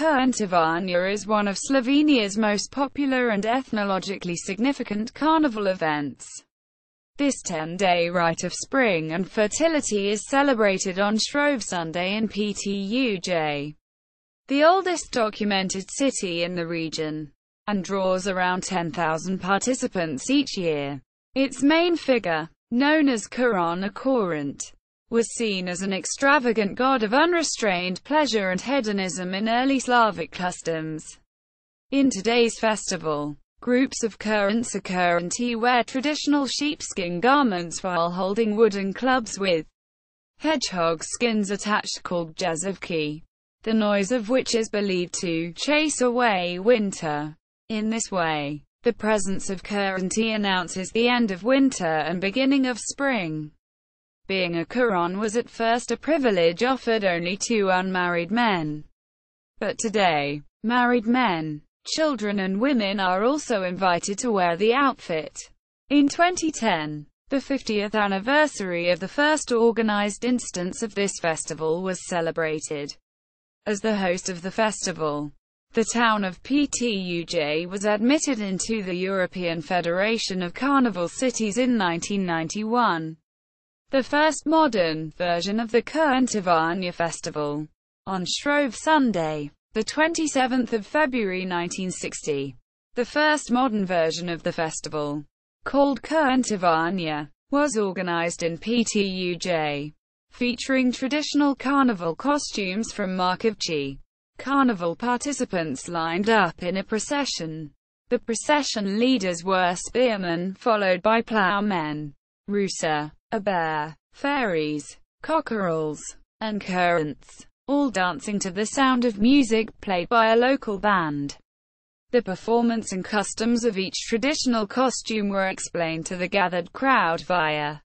Kurentovanje is one of Slovenia's most popular and ethnologically significant carnival events. This 10-day rite of spring and fertility is celebrated on Shrove Sunday in Ptuj, the oldest documented city in the region, and draws around 10,000 participants each year. Its main figure, known as Kurent or Korent, was seen as an extravagant god of unrestrained pleasure and hedonism in early Slavic customs. In today's festival, groups of kurents or kurenti wear traditional sheepskin garments while holding wooden clubs with hedgehog skins attached called ježevke, the noise of which is believed to chase away winter. In this way, the presence of kurenti announces the end of winter and beginning of spring. Being a kurent was at first a privilege offered only to unmarried men. But today, married men, children and women are also invited to wear the outfit. In 2010, the 50th anniversary of the first organized instance of this festival was celebrated. As the host of the festival, the town of Ptuj was admitted into the European Federation of Carnival Cities in 1991. The first modern version of the Kurentovanje festival, on Shrove Sunday, the 27th of February 1960. The first modern version of the festival, called Kurentovanje, was organized in Ptuj, featuring traditional carnival costumes from Ptuj. Carnival participants lined up in a procession. The procession leaders were spearmen, followed by ploughmen, rusa, a bear, fairies, cockerels, and kurents, all dancing to the sound of music played by a local band. The performance and customs of each traditional costume were explained to the gathered crowd via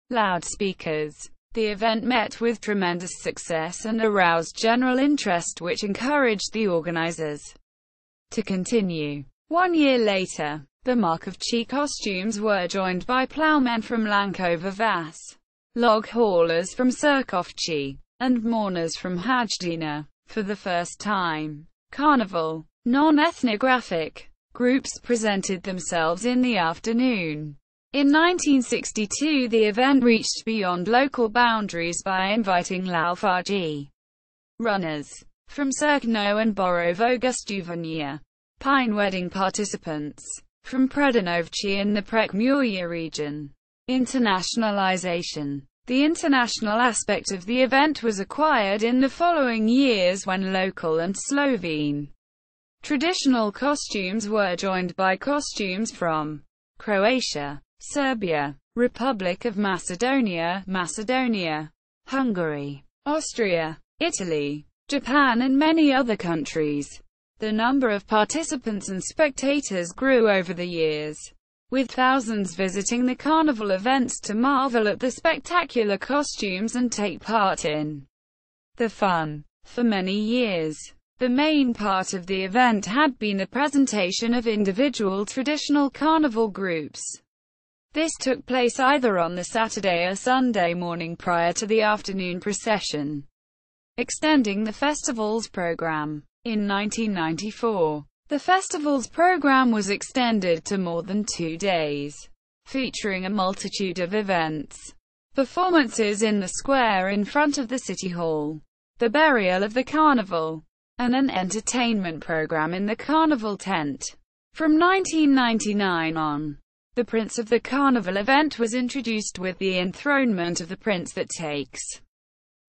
loudspeakers. The event met with tremendous success and aroused general interest, which encouraged the organizers to continue. 1 year later, the Ptuj costumes were joined by ploughmen from Lankover, log haulers from Ptuj, and mourners from Hedžina. For the first time, carnival, non-ethnographic groups presented themselves in the afternoon. In 1962 the event reached beyond local boundaries by inviting Lalfarji runners from Cerkno and Borovo Pine wedding participants from Predanovci in the Prekmurje region. Internationalization. The international aspect of the event was acquired in the following years when local and Slovene traditional costumes were joined by costumes from Croatia, Serbia, Republic of Macedonia, Hungary, Austria, Italy, Japan and many other countries. The number of participants and spectators grew over the years, with thousands visiting the carnival events to marvel at the spectacular costumes and take part in the fun. For many years, the main part of the event had been the presentation of individual traditional carnival groups. This took place either on the Saturday or Sunday morning prior to the afternoon procession, extending the festival's program. In 1994, the festival's program was extended to more than 2 days, featuring a multitude of events, performances in the square in front of the city hall, the burial of the carnival, and an entertainment program in the carnival tent. From 1999 on, the Prince of the Carnival event was introduced with the enthronement of the prince that takes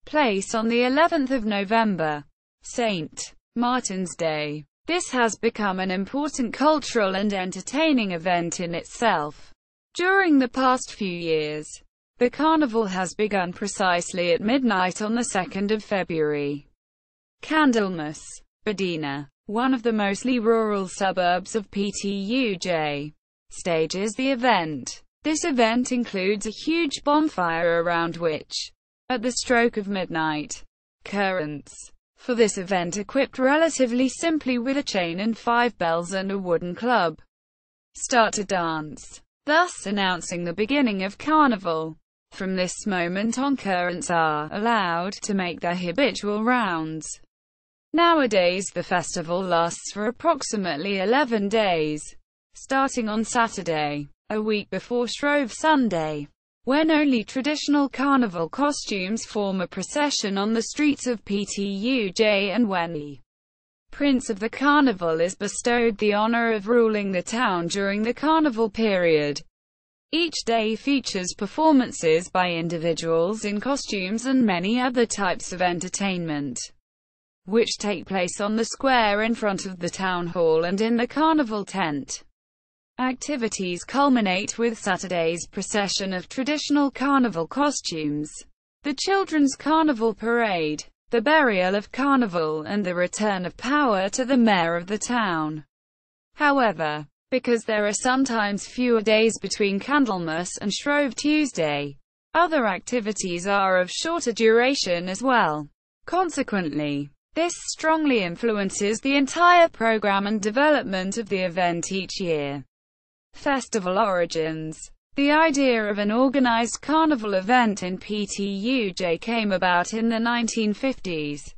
place on the 11th of November, St. Martin's Day. This has become an important cultural and entertaining event in itself. During the past few years, the carnival has begun precisely at midnight on the 2nd of February. Candlemas, Badina, one of the mostly rural suburbs of Ptuj, stages the event. This event includes a huge bonfire around which, at the stroke of midnight, kurents, for this event equipped relatively simply with a chain and 5 bells and a wooden club, start to dance, thus announcing the beginning of carnival. From this moment on, kurents are allowed to make their habitual rounds. Nowadays the festival lasts for approximately 11 days, starting on Saturday, a week before Shrove Sunday, when only traditional carnival costumes form a procession on the streets of Ptuj, and when the prince of the carnival is bestowed the honor of ruling the town during the carnival period. Each day features performances by individuals in costumes and many other types of entertainment, which take place on the square in front of the town hall and in the carnival tent. Activities culminate with Saturday's procession of traditional carnival costumes, the children's carnival parade, the burial of carnival, and the return of power to the mayor of the town. However, because there are sometimes fewer days between Candlemas and Shrove Tuesday, other activities are of shorter duration as well. Consequently, this strongly influences the entire program and development of the event each year. Festival origins. The idea of an organized carnival event in Ptuj came about in the 1950s,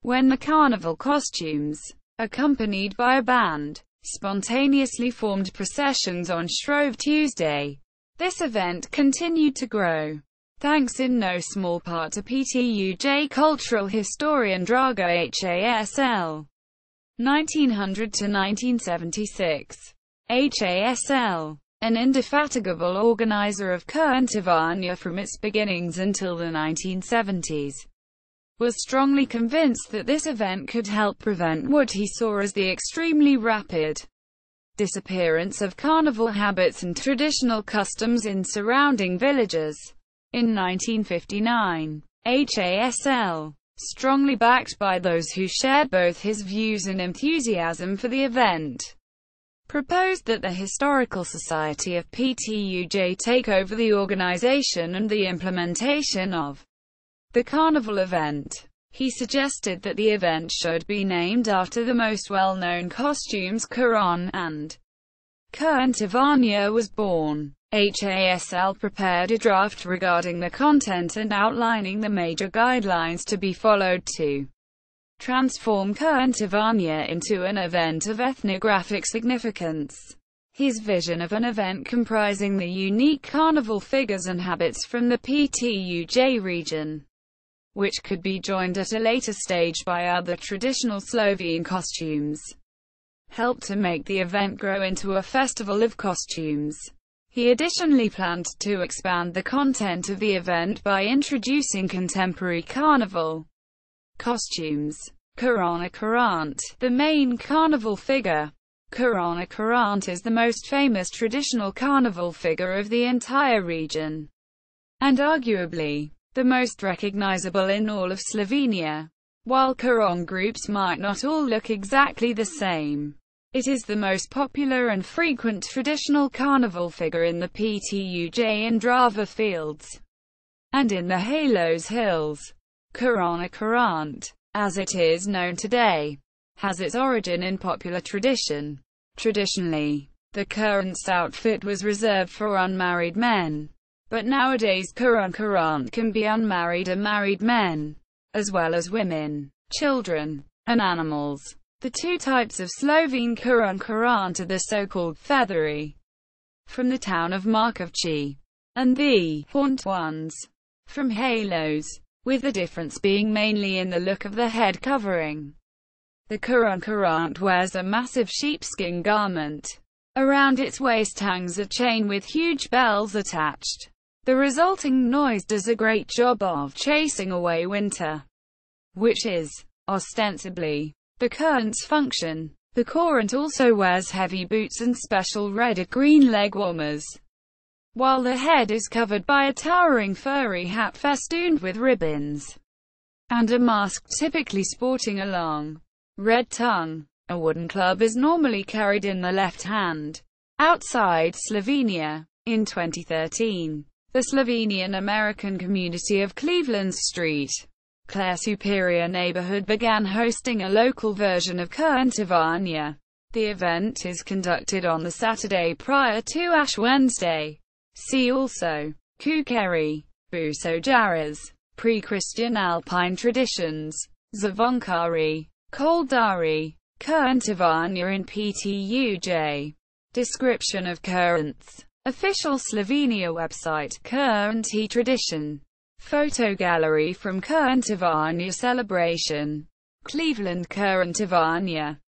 when the carnival costumes, accompanied by a band, spontaneously formed processions on Shrove Tuesday. This event continued to grow, thanks in no small part to Ptuj cultural historian Draga Hasl. 1900 to 1976. Hasl, an indefatigable organizer of Kurentovanje from its beginnings until the 1970s, was strongly convinced that this event could help prevent what he saw as the extremely rapid disappearance of carnival habits and traditional customs in surrounding villages. In 1959, Hasl, strongly backed by those who shared both his views and enthusiasm for the event, proposed that the Historical Society of Ptuj take over the organization and the implementation of the carnival event. He suggested that the event should be named after the most well-known costumes Kurent, and Kurentovanje was born. Hasl prepared a draft regarding the content and outlining the major guidelines to be followed to transform Kurentovanje into an event of ethnographic significance. His vision of an event comprising the unique carnival figures and habits from the Ptuj region, which could be joined at a later stage by other traditional Slovene costumes, helped to make the event grow into a festival of costumes. He additionally planned to expand the content of the event by introducing contemporary carnival costumes. Kurent, the main carnival figure. Kurent is the most famous traditional carnival figure of the entire region, and arguably the most recognizable in all of Slovenia. While Kurent groups might not all look exactly the same, it is the most popular and frequent traditional carnival figure in the Ptuj and Drava fields, and in the Halos Hills. Kurent, as it is known today, has its origin in popular tradition. Traditionally, the kurents outfit was reserved for unmarried men, but nowadays Kurent can be unmarried and married men, as well as women, children, and animals. The two types of Slovene Kurent are the so-called feathery, from the town of Markovci, and the horned ones, from Halos, with the difference being mainly in the look of the head covering. The Kurent wears a massive sheepskin garment. Around its waist hangs a chain with huge bells attached. The resulting noise does a great job of chasing away winter, which is, ostensibly, the kurent's function. The Korent also wears heavy boots and special red or green leg warmers, while the head is covered by a towering furry hat festooned with ribbons, and a mask typically sporting a long, red tongue. A wooden club is normally carried in the left hand. Outside Slovenia, in 2013, the Slovenian-American community of Cleveland Street, Clare Superior neighborhood began hosting a local version of Kurentovanje. The event is conducted on the Saturday prior to Ash Wednesday. See also Kukeri, Buso Jaras, pre-Christian Alpine traditions, Zavonkari. Koldari. Kurentovanje in Ptuj. Description of kurents. Official Slovenia website. Kurenti tradition. Photo gallery from Kurentovanje celebration. Cleveland Kurentovanje.